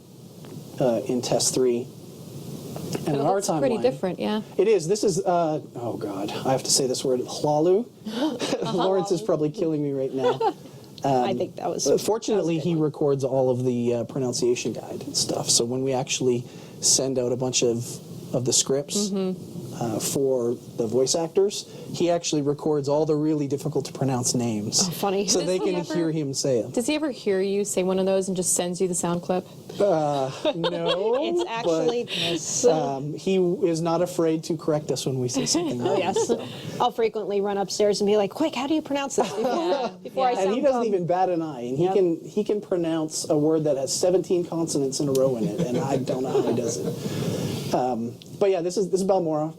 in Test 3. And in our
It's
timeline,
pretty different, yeah.
it is. This is, oh God, I have to say this word, Hlalu. Lawrence is probably killing me right now.
I think that was.
Fortunately, he records all of the pronunciation guide and stuff. So when we actually send out a bunch of the scripts for the voice actors, he actually records all the really difficult to pronounce names.
Oh, funny.
So
Does
they
he
can
ever-
hear him say it.
Does he ever hear you say one of those and just sends you the sound clip?
No.
It's actually this.
He is not afraid to correct us when we say something wrong.
Oh, yes. I'll frequently run upstairs and be like, quick, how do you pronounce this before I sound
And he doesn't
dumb?
even bat an eye, and
Yep.
he can pronounce a word that has 17 consonants in a row in it, and I don't know how he does it. But yeah, this is Balmora,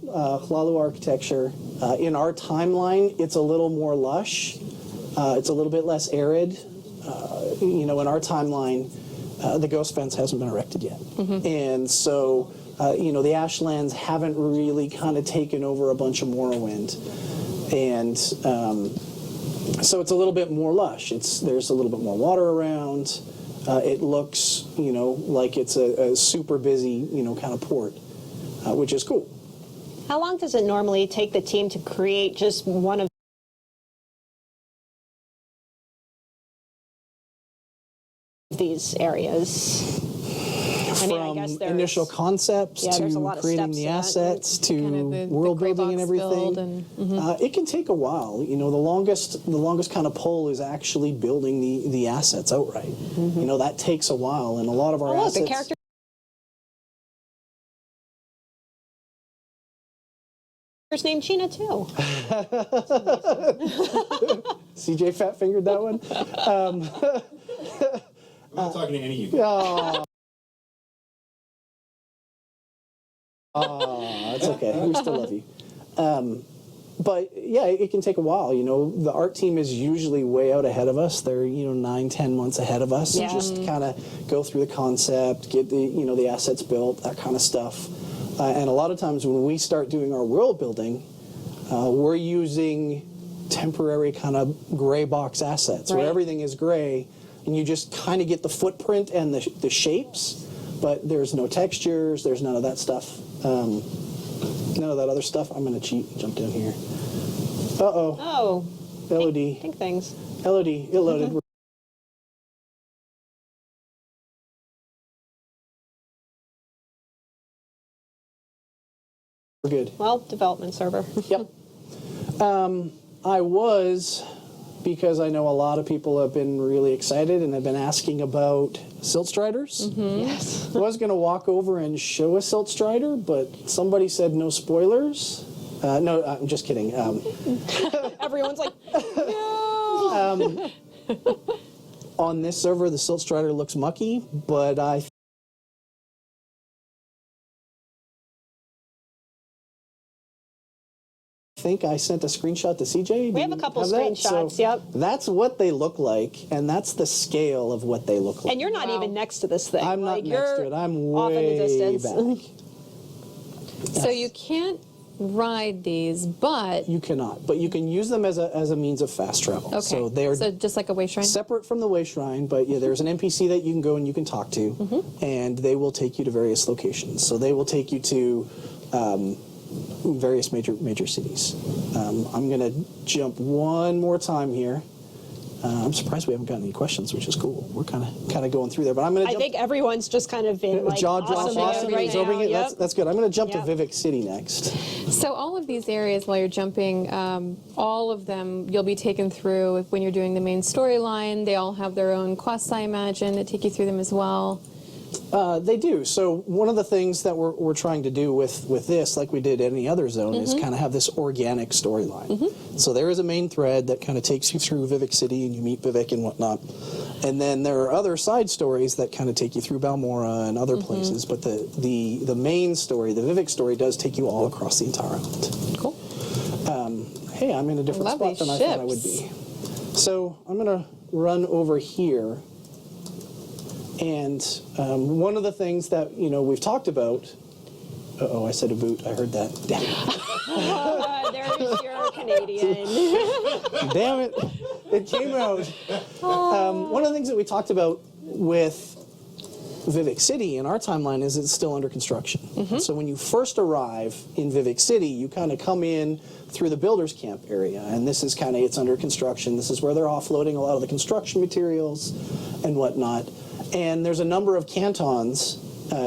Hlalu architecture. In our timeline, it's a little more lush. It's a little bit less arid. In our timeline, the ghost fence hasn't been erected yet, and so the Ashlands haven't really kind of taken over a bunch of Morrowind, and so it's a little bit more lush. There's a little bit more water around. It looks, like it's a super busy, kind of port, which is cool.
How long does it normally take the team to create just one of these areas? I mean, I
From
guess there's
initial concepts
there's a lot
to
of
creating
steps
the
to that.
assets to
Kind of the
world
gray
building and
box
everything.
build and-
It can take a while. The longest kind of pull is actually building the assets outright. That takes a while, and a lot of our
Oh, look,
assets.
a character named Gina too.
CJ fat fingered that one.
I'm not talking to any of you guys.
That's okay. We still love you. But yeah, it can take a while. The art team is usually way out ahead of us. They're 9-10 months ahead of us.
Yeah.
Just kind of go through the concept, get the assets built, that kind of stuff. And a lot of times when we start doing our world building, we're using temporary kind of gray box assets where
Right.
everything is gray, and you just kind of get the footprint and the shapes, but there's no textures. There's none of that stuff. None of that other stuff. I'm going to cheat and jump down here. Uh-oh.
Oh,
LOD.
pink things.
LOD. It loaded. We're good.
Well, development server.
Yep. I was, because I know a lot of people have been really excited and have been asking about Silt Striders.
Yes.
I was going to walk over and show a Silt Strider, but somebody said no spoilers. No, I'm just kidding.
Everyone's like, no.
On this server, the Silt Strider looks mucky, but I think I sent a screenshot to CJ.
We have a couple screenshots, yep.
That's what they look like, and that's the scale of what they look like.
And you're not even next to this thing.
I'm not next to it. I'm
off in the
way
distance.
back.
So you can't ride these, but
You cannot, but you can use them as a means of fast travel.
okay.
So they are
just like a way shrine.
separate from the way shrine, but yeah, there's an NPC that you can go and you can talk to, and they will take you to various locations. So they will take you to various major cities. I'm going to jump one more time here. I'm surprised we haven't gotten any questions, which is cool. We're kind of going through there, but I'm going to
I
jump.
think everyone's just kind of been like
Jaw drop,
awesome right
absorbing
now.
it.
Yep.
That's good. I'm going to jump
Yep.
to Vivek City next.
So all of these areas, while you're jumping, all of them you'll be taken through when you're doing the main storyline. They all have their own quests, I imagine, that take you through them as well.
They do. So one of the things that we're trying to do with this, like we did any other zone, is kind of have this organic storyline. So there is a main thread that kind of takes you through Vivek City, and you meet Vivek and whatnot. And then there are other side stories that kind of take you through Balmora and other places. But the main story, the Vivek story, does take you all across the entire island.
Cool.
Hey, I'm in a different
Lovely
spot than I thought I would be. So I'm going to run over here. And one of the things that, we've talked about... Uh-oh, I said a boot. I heard that. Damn it.
There's your Canadian.
Damn it. It came out. One of the things that we talked about with Vivek City in our timeline is it's still under construction. So when you first arrive in Vivek City, you kind of come in through the builder's camp area, and this is it's under construction. This is where they're offloading a lot of the construction materials and whatnot. And there's a number of cantons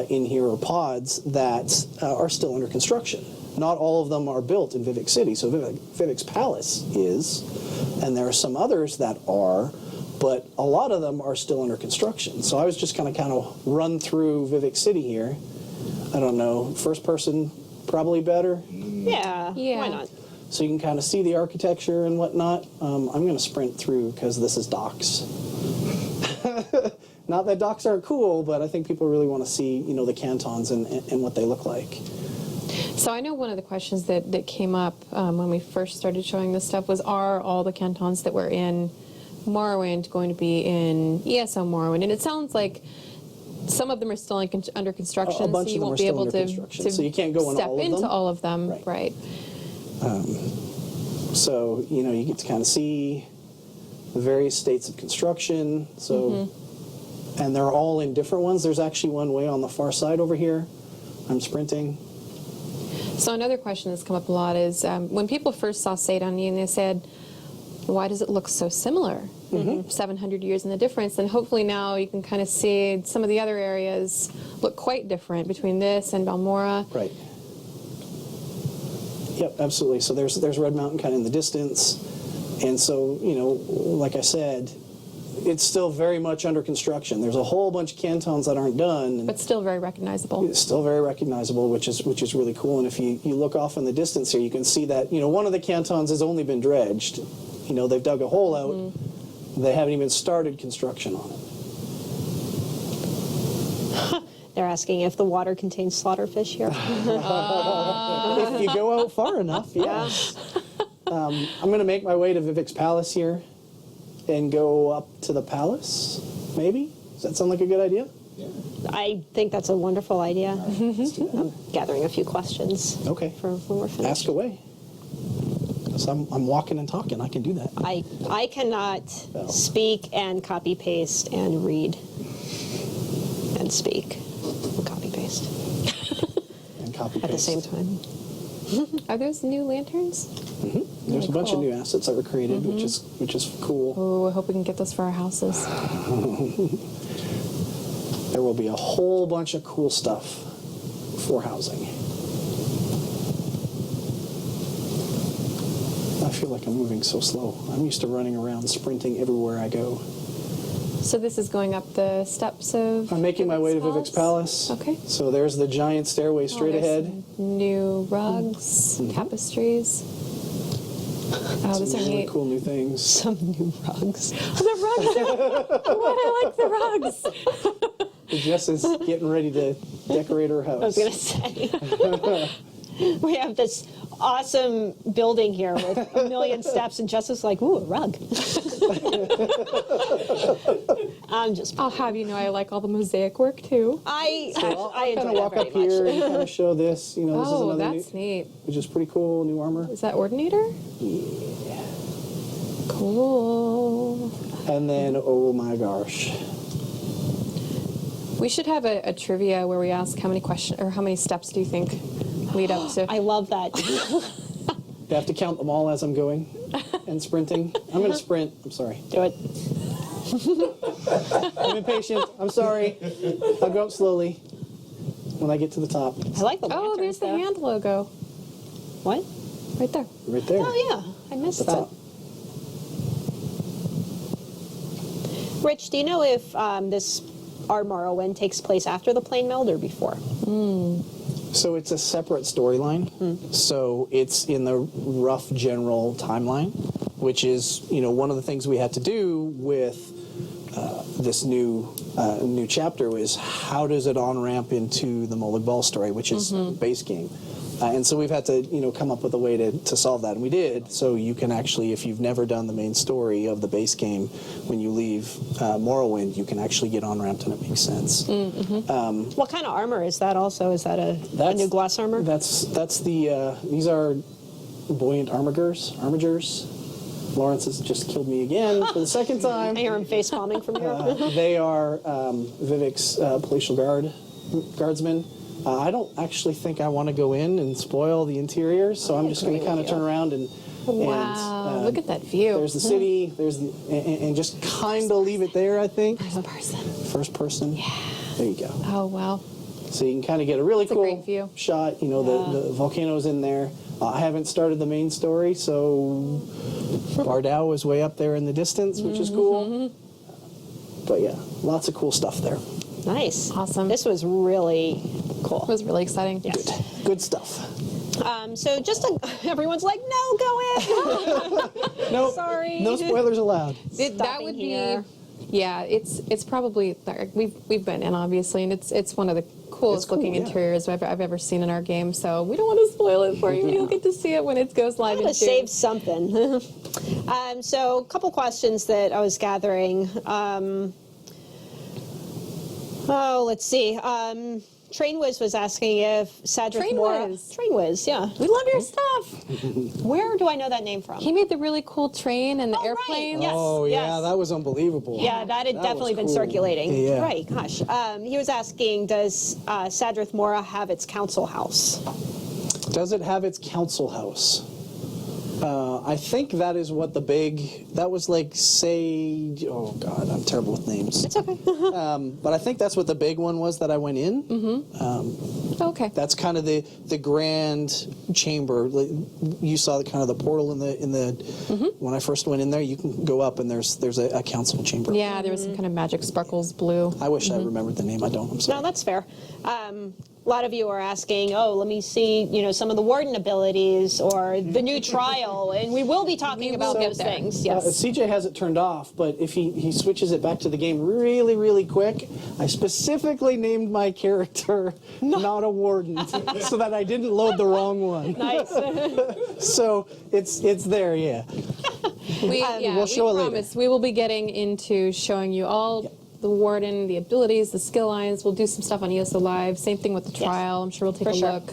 in here, or pods, that are still under construction. Not all of them are built in Vivek City. So Vivek's Palace is, and there are some others that are, but a lot of them are still under construction. So I was just kind of run through Vivek City here. I don't know, first person probably better.
Yeah, why not?
So you can kind of see the architecture and whatnot. I'm going to sprint through because this is docks. Not that docks aren't cool, but I think people really want to see, the cantons and what they look like.
So I know one of the questions that came up when we first started showing this stuff was, are all the cantons that were in Morrowind going to be in ESO Morrowind? And it sounds like some of them are still under construction,
A bunch
so you
of them
won't
are
be
still
able
under
to
construction, so you can't go in
step
all of
into
them.
all of them. Right.
So, you get to kind of see the various states of construction. So, and they're all in different ones. There's actually one way on the far side over here. I'm sprinting.
So another question that's come up a lot is when people first saw Cyrodiil and they said, why does it look so similar? 700 years in the difference. And hopefully now you can kind of see some of the other areas look quite different between this and Balmora.
Right. Yep, absolutely. So there's Red Mountain kind of in the distance. And so, like I said, it's still very much under construction. There's a whole bunch of cantons that aren't done.
But still very recognizable.
It's still very recognizable, which is really cool. And if you look off in the distance here, you can see that, one of the cantons has only been dredged. They've dug a hole out. They haven't even started construction on it.
They're asking if the water contains slaughterfish here.
If you go out far enough, yes. I'm going to make my way to Vivek's Palace here and go up to the palace, maybe? Does that sound like a good idea?
Yeah.
I think that's a wonderful idea. I'm gathering a few questions.
Okay.
For when we're finished.
Ask away. So I'm walking and talking. I can do that.
I cannot speak and copy paste and read and speak and copy paste
And copy paste.
at the same time.
Are those new lanterns?
There's a bunch of
cool.
new assets that were created, which is cool.
Oh, I hope we can get those for our houses.
There will be a whole bunch of cool stuff for housing. feel like I'm moving so slow. I'm used to running around, sprinting everywhere I go.
So this is going up the steps of...
I'm making my way to Vivek's Palace.
Okay.
So there's the giant stairway straight
there's
ahead.
some new rugs, tapestries. Oh, those are
Really
neat.
cool new things.
Some new rugs.
The rugs are... What? I like the rugs.
Jess is getting ready to decorate her house.
I was going to say. We have this awesome building here with a million steps, and Jess is like, ooh, a rug. I'm just...
I'll have you know I like all the mosaic work, too.
I
I'll
enjoy
kind of
that
walk
very
up here
much.
and kind of show this. You know, this is
Oh,
another
that's
new,
neat.
which is pretty cool, new armor.
Is that Ordinator?
Yeah.
Cool.
And then, oh my gosh.
We should have a trivia where we ask how many questions or how many steps do you think lead up to?
I love that.
I have to count them all as I'm going and sprinting. I'm going to sprint. I'm sorry.
Do it.
I'm impatient. I'm sorry. I'll go up slowly when I get to the top.
I like the lanterns,
Oh, there's the
though.
hand logo
What?
right there.
Right there.
Oh, yeah. I missed
At the
that.
top.
Rich, do you know if our Morrowind takes place after the plane meld or before?
So it's a separate storyline. So it's in the rough general timeline, which is, you know, one of the things we had to do with this new chapter is how does it on-ramp into the Molag Bal story, which is the base game. And so we've had to, you know, come up with a way to solve that, and we did. So you can actually, if you've never done the main story of the base game, when you leave Morrowind, you can actually get on-ramped and it makes sense.
What kind of armor is that also? Is that a new glass armor?
That's the these are buoyant armigers. Lawrence has just killed me again for the second time.
I hear him face palming from here.
They are Vivek's palatial guardsmen. I don't actually think I want to go in and spoil the interior, so I'm just going to kind of turn around and
Wow, look at that view.
there's the city, and just kind of leave it there. I think
First person.
first person. Yeah. There you go.
Oh, wow.
So you can kind of get a really
a
cool
great view.
shot. You know, the volcano's in there. I haven't started the main story, so Bardau is way up there in the distance, which is cool. But yeah, lots of cool stuff there.
Nice.
Awesome.
This was really cool.
It was really exciting.
Yes.
Good stuff.
So just everyone's like, no, go in.
No,
Sorry.
no spoilers allowed.
That
Stopping
would
here.
be, yeah. It's probably we've been in obviously, and it's one of the coolest
cool,
looking
yeah.
interiors I've ever seen in our game. So we don't want to spoil it for you. You'll get to see it when it goes live.
To save something. So a couple questions that I was gathering. Let's see. Trainwiz was asking if Sadrith Mora...
Trainwiz.
Trainwiz, yeah.
We love your stuff.
Where do I know that name from?
He made the really cool train and the
Oh, right.
airplane.
Yes.
Oh yeah,
yes.
that was unbelievable.
Yeah, that had definitely
was
been
cool.
circulating.
Yeah.
Right, gosh. He was asking, does Sadrith Mora have its council house?
Does it have its council house? I think that is what that was like, say, oh God, I'm terrible with names.
It's okay.
But I think that's what the big one was that I went in.
Okay.
That's kind of the grand chamber. You saw kind of the portal in the when I first went in there. You can go up and there's a council chamber.
Yeah, there was some kind of magic sparkles blue.
I wish I remembered the name. I don't. I'm sorry.
No, that's fair. A lot of you are asking, let me see, some of the warden abilities or the new trial, and we will be talking about
get
those
there.
things. Yes.
CJ has it turned off, but if he switches it back to the game really, really quick, I specifically named my character not a warden so that I didn't load the wrong one.
Nice.
So it's there, yeah.
We'll
show it later.
promise we will be getting into showing you all the warden, the abilities, the skill lines. We'll do some stuff on ESO Live. Same thing with the trial. I'm sure we'll take
For
a
sure.
look.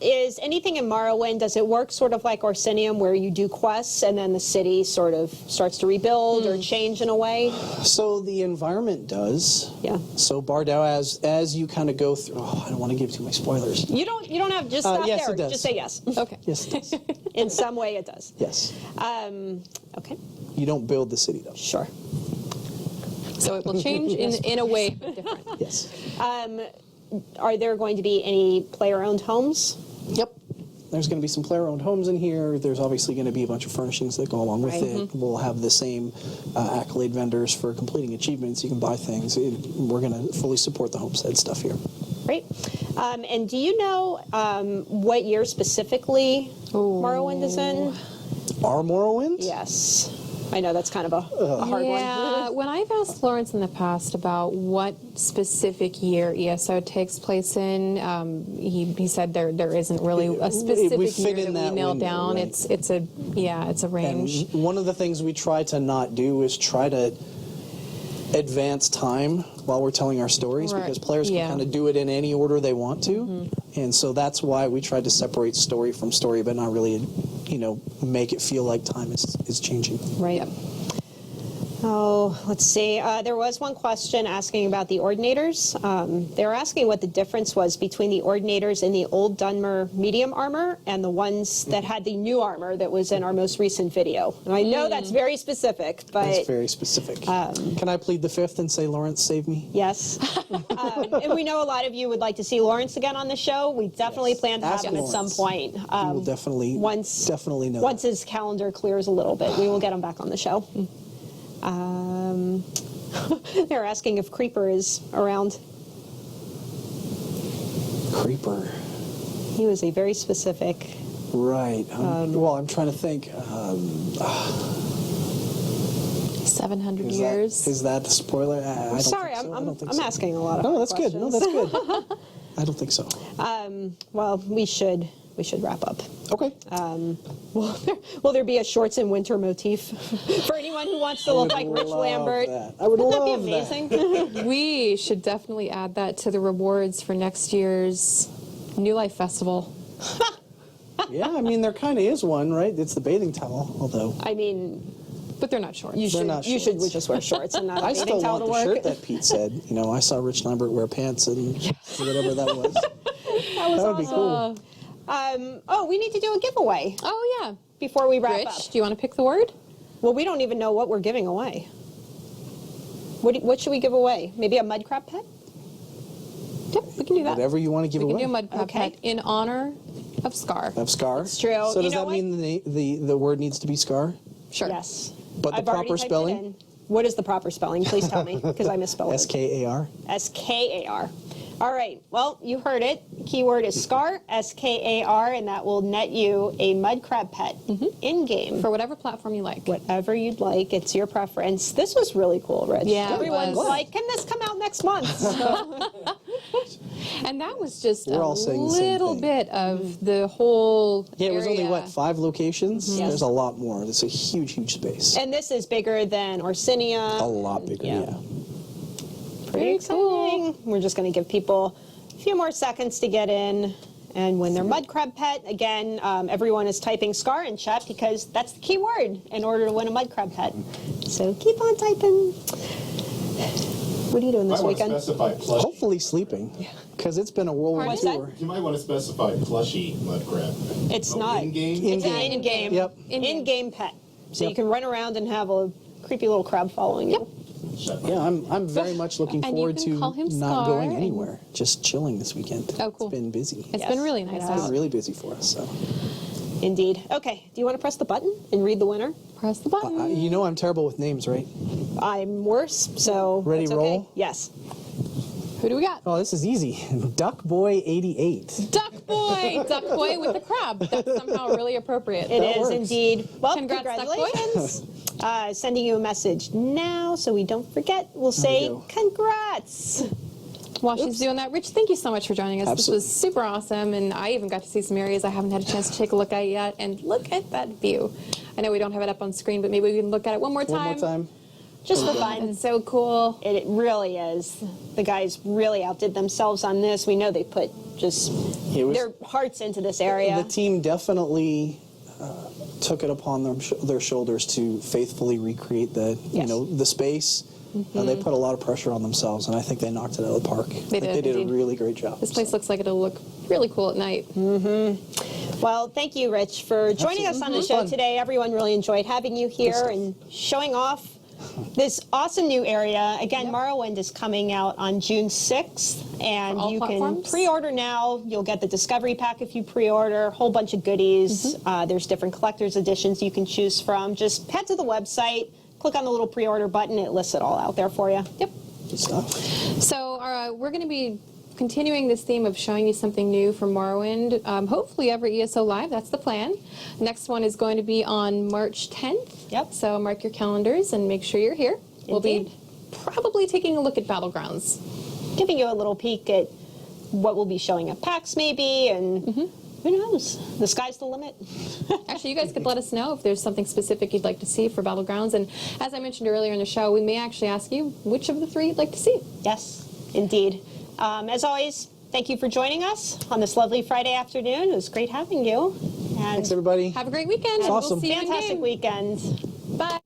Is anything in Morrowind, does it work sort of like Orsinium where you do quests and then the city sort of starts to rebuild or change in a way?
So the environment does.
Yeah.
So Bardau, as you kind of go through, I don't want to give too many spoilers.
You don't have, just stop
yes,
there.
it does.
Just say yes.
Okay.
Yes, it does.
In some way it does.
Yes.
Okay.
You don't build the city, though.
Sure.
So it will change in a way different.
Yes.
Are there going to be any player-owned homes?
Yep. there's going to be some player-owned homes in here. There's obviously going to be a bunch of furnishings that go along with it. We'll have the same accolade vendors for completing achievements. You can buy things. We're going to fully support the homestead stuff here.
Great. And do you know what year specifically Morrowind is in?
Our Morrowind?
Yes. I know that's kind of a hard one.
Yeah, when I've asked Lawrence in the past about what specific year ESO takes place in, he said there isn't really a specific year that we nailed down.
Right?
It's a range.
And one of the things we try to not do is try to advance time while we're telling our stories, because players can kind of do it in any order they want to. And so that's why we tried to separate story from story, but not really, make it feel like time is changing.
Right. Oh, let's see. There was one question asking about the Ordinators. They were asking what the difference was between the Ordinators in the old Dunmer medium armor and the ones that had the new armor that was in our most recent video. And I know that's very specific, but...
That's very specific. Can I plead the fifth and say, Lawrence, save me?
Yes. And we know a lot of you would like to see Lawrence again on the show. We definitely plan to have him at some point.
We will definitely know
once his calendar clears a little bit, we will get him back on the show. They're asking if Creeper is around.
Creeper.
He was a very specific...
Right. Well, I'm trying to think.
700 years.
Is that a spoiler? I don't
Sorry,
think so.
I'm asking a lot of
that's
questions.
good. No, that's good. I don't think so.
Well, we should wrap up.
Okay.
Will there be a shorts and winter motif for anyone who wants to look like Rich Lambert?
I would
Wouldn't
love
that be amazing?
We should definitely add that to the rewards for next year's New Life Festival.
Yeah, I mean, there kind of is one, right? It's the bathing towel, although...
I mean...
But they're not shorts.
You should
shorts.
just wear shorts and not a
I
bathing
still
towel
want
to
the
work.
shirt that Pete said. I saw Rich Lambert wear pants and whatever that was.
That
That would be cool.
We need to do a giveaway
Oh, yeah.
before we wrap
Rich,
up.
do you want to pick the word?
Well, we don't even know what we're giving away. What should we give away? Maybe a mud crab pet?
Yep, we can do that.
Whatever you want to give
We
away.
can do a mud crab
Okay.
pet in honor of Scar.
Of Scar?
It's true.
So
You
does
know
that
what?
mean the word needs to be Scar?
Sure.
Yes.
But the
I've already
proper
typed it
spelling?
in. What is the proper spelling? Please tell me, because I misspelled it.
S-K-A-R?
S-K-A-R. All right. Well, you heard it. Keyword is Scar, S-K-A-R, and that will net you a mud crab pet in-game.
For whatever platform you like.
Whatever you'd like. It's your preference. This was really cool, Rich.
Yeah, it
Everyone's
was.
like, can this come out next month?
And that was just
We're
a
all saying the same
little
thing.
bit of the whole
Yeah, it was only,
area.
5 locations?
Yes.
There's a lot more. It's a huge, huge space.
And this is bigger than Orsinium.
A lot bigger, yeah.
Pretty
Very
exciting.
cool.
We're just going to give people a few more seconds to get in and win their mud crab pet. Again, everyone is typing Scar in chat because that's the key word in order to win a mud crab pet. So keep on typing. What are you doing this
You might want to
weekend?
specify plushie.
Hopefully sleeping, because it's been a whirlwind
What's that?
tour.
You might want to specify plushie mud crab.
It's
Oh,
not.
in-game?
It's an
In-game.
in-game.
Yep.
In-game pet. So
Yep.
you can run around and have a creepy little crab following you.
Shut up.
Yeah, I'm very much looking
And you
forward
can
to
call him
not
Scar
going
and-
anywhere, just chilling this weekend.
Oh, cool.
It's been busy.
It's
Yes,
been really
it
nice
has.
It's
out.
been really busy for us. So,
Indeed. Okay. Do you want to press the button and read the winner?
Press the button.
I'm terrible with names, right?
I'm worse, so
Ready,
it's okay.
roll?
Yes.
Who do we got?
Oh, this is easy. Duck Boy 88.
Duck Boy! Duck Boy with the crab. That's somehow really appropriate.
It
That
is
works.
indeed. Well,
Congrats, Duck Boy.
congratulations. Sending you a message now so we don't forget. We'll say
go.
congrats.
While she's doing that, Rich, thank you so much for joining us.
Absolutely.
This was super awesome, and I even got to see some areas I haven't had a chance to take a look at yet. And look at that view. I know we don't have it up on screen, but maybe we can look at it one more time.
One more time.
Just for fun.
It's so cool.
It really is. The guys really outdid themselves on this. We know they put just
It was-
their hearts into this area.
The team definitely took it upon their shoulders to faithfully recreate the
Yes.
the space. They put a lot of pressure on themselves, and I think they knocked it out of the park.
They did,
They did a
indeed.
really great job.
This place looks like it'll look really cool at night.
Well, thank you, Rich, for joining us on the
Absolutely.
show
Fun.
today. Everyone really enjoyed having you here and showing off this awesome new area. Again, Morrowind is coming out on June 6th, and
all
you
platforms?
can pre-order now. You'll get the Discovery Pack if you pre-order, a whole bunch of goodies. There's different collector's editions you can choose from. Just head to the website, click on the little pre-order button. It lists it all out there for you.
Yep.
Good stuff.
So we're going to be continuing this theme of showing you something new from Morrowind, hopefully every ESO Live. That's the plan. Next one is going to be on March 10th.
Yep.
So mark your calendars and make sure you're here. We'll
Indeed.
be probably taking a look at Battlegrounds.
Giving you a little peek at what we'll be showing at PAX maybe, and who knows? The sky's the limit.
Actually, you guys could let us know if there's something specific you'd like to see for Battlegrounds. And as I mentioned earlier in the show, we may actually ask you which of the three you'd like to see.
Yes, indeed. As always, thank you for joining us on this lovely Friday afternoon. It was great having you. And
Thanks, everybody.
Have a great weekend.
It's awesome.
We'll see you in
fantastic
game.
weekend.
Bye.